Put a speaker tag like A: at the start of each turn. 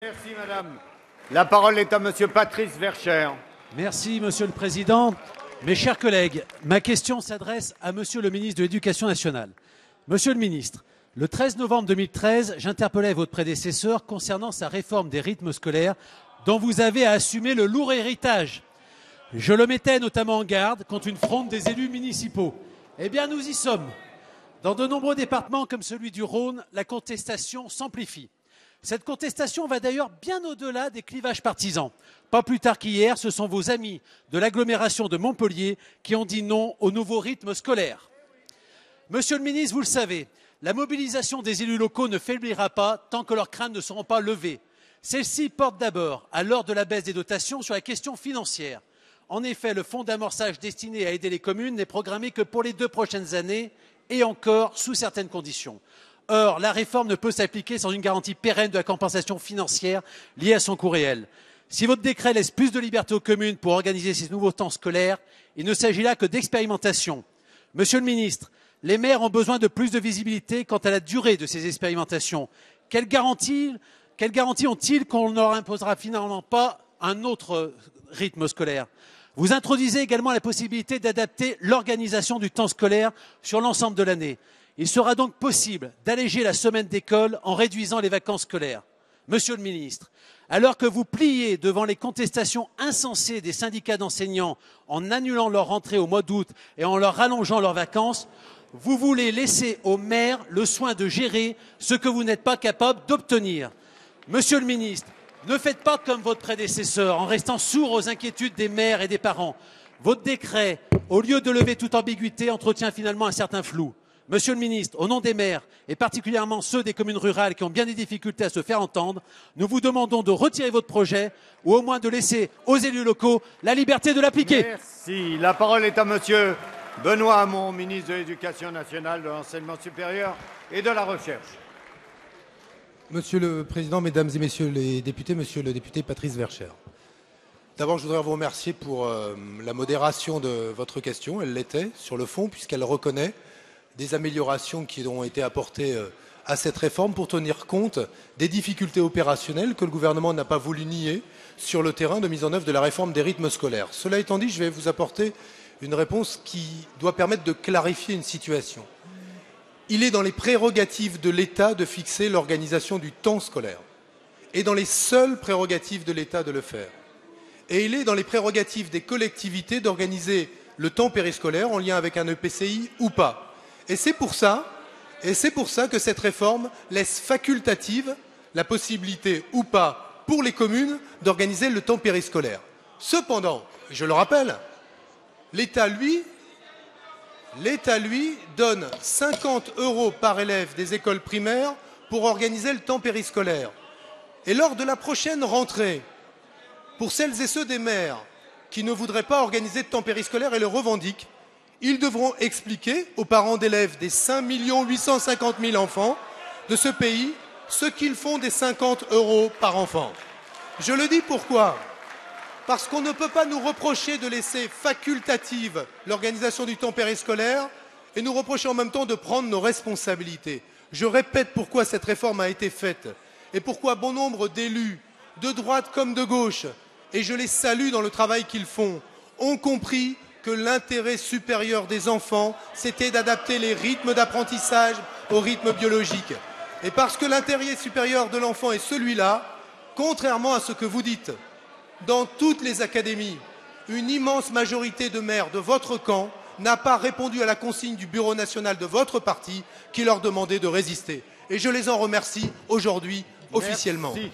A: Merci madame. La parole est à monsieur Patrice Verchères.
B: Merci monsieur le président. Mes chers collègues, ma question s'adresse à monsieur le ministre de l'Éducation nationale. Monsieur le ministre, le 13 novembre 2013, j'interpellais votre prédécesseur concernant sa réforme des rythmes scolaires dont vous avez à assumer le lourd héritage. Je le mettais notamment en garde contre une fronde des élus municipaux. Eh bien, nous y sommes. Dans de nombreux départements comme celui du Rhône, la contestation s'amplifie. Cette contestation va d'ailleurs bien au-delà des clivages partisans. Pas plus tard qu'hier, ce sont vos amis de l'agglomération de Montpellier qui ont dit non au nouveau rythme scolaire. Monsieur le ministre, vous le savez, la mobilisation des élus locaux ne faiblira pas tant que leurs craintes ne seront pas levées. Celle-ci porte d'abord, à l'heure de la baisse des dotations, sur la question financière. En effet, le fonds d'amorçage destiné à aider les communes n'est programmé que pour les 2 prochaines années et encore sous certaines conditions. Or, la réforme ne peut s'appliquer sans une garantie pérenne de la compensation financière liée à son coût réel. Si votre décret laisse plus de liberté aux communes pour organiser ces nouveaux temps scolaires, il ne s'agit là que d'expérimentation. Monsieur le ministre, les maires ont besoin de plus de visibilité quant à la durée de ces expérimentations. Quelle garantie ont-ils qu'on ne leur imposera finalement pas un autre rythme scolaire? Vous introduisez également la possibilité d'adapter l'organisation du temps scolaire sur l'ensemble de l'année. Il sera donc possible d'alléger la semaine d'école en réduisant les vacances scolaires. Monsieur le ministre, alors que vous pliez devant les contestations insensées des syndicats d'enseignants en annulant leur rentrée au mois d'août et en leur rallongeant leurs vacances, vous voulez laisser aux maires le soin de gérer ce que vous n'êtes pas capable d'obtenir. Monsieur le ministre, ne faites pas comme votre prédécesseur en restant sourd aux inquiétudes des maires et des parents. Votre décret, au lieu de lever toute ambiguïté, entretient finalement un certain flou. Monsieur le ministre, au nom des maires, et particulièrement ceux des communes rurales qui ont bien des difficultés à se faire entendre, nous vous demandons de retirer votre projet ou au moins de laisser aux élus locaux la liberté de l'appliquer.
A: Merci. La parole est à monsieur Benoît Hamon, ministre de l'Éducation nationale, de l'Enseignement supérieur et de la Recherche.
C: Monsieur le Président, Mesdames et Messieurs les députés, Monsieur le député Patrice Verchères. D'abord, je voudrais vous remercier pour la modération de votre question. Elle l'était sur le fond, puisqu'elle reconnaît des améliorations qui ont été apportées à cette réforme pour tenir compte des difficultés opérationnelles que le gouvernement n'a pas voulu nier sur le terrain de mise en œuvre de la réforme des rythmes scolaires. Cela étant dit, je vais vous apporter une réponse qui doit permettre de clarifier une situation. Il est dans les prérogatives de l'État de fixer l'organisation du temps scolaire et dans les seules prérogatives de l'État de le faire. Et il est dans les prérogatives des collectivités d'organiser le temps périscolaire en lien avec un EPCI ou pas. Et c'est pour ça que cette réforme laisse facultative la possibilité ou pas pour les communes d'organiser le temps périscolaire. Cependant, je le rappelle, l'État, lui, donne 50 € par élève des écoles primaires pour organiser le temps périscolaire. Et lors de la prochaine rentrée, pour celles et ceux des maires qui ne voudraient pas organiser de temps périscolaire et le revendiquent, ils devront expliquer aux parents d'élèves des 5 850 000 enfants de ce pays ce qu'ils font des 50 € par enfant. Je le dis pourquoi? Parce qu'on ne peut pas nous reprocher de laisser facultative l'organisation du temps périscolaire et nous reprocher en même temps de prendre nos responsabilités. Je répète pourquoi cette réforme a été faite et pourquoi bon nombre d'élus, de droite comme de gauche, et je les salue dans le travail qu'ils font, ont compris que l'intérêt supérieur des enfants, c'était d'adapter les rythmes d'apprentissage au rythme biologique. Et parce que l'intérêt supérieur de l'enfant est celui-là, contrairement à ce que vous dites, dans toutes les académies, une immense majorité de maires de votre camp n'a pas répondu à la consigne du Bureau national de votre parti qui leur demandait de résister. Et je les en remercie aujourd'hui officiellement.
A: Merci.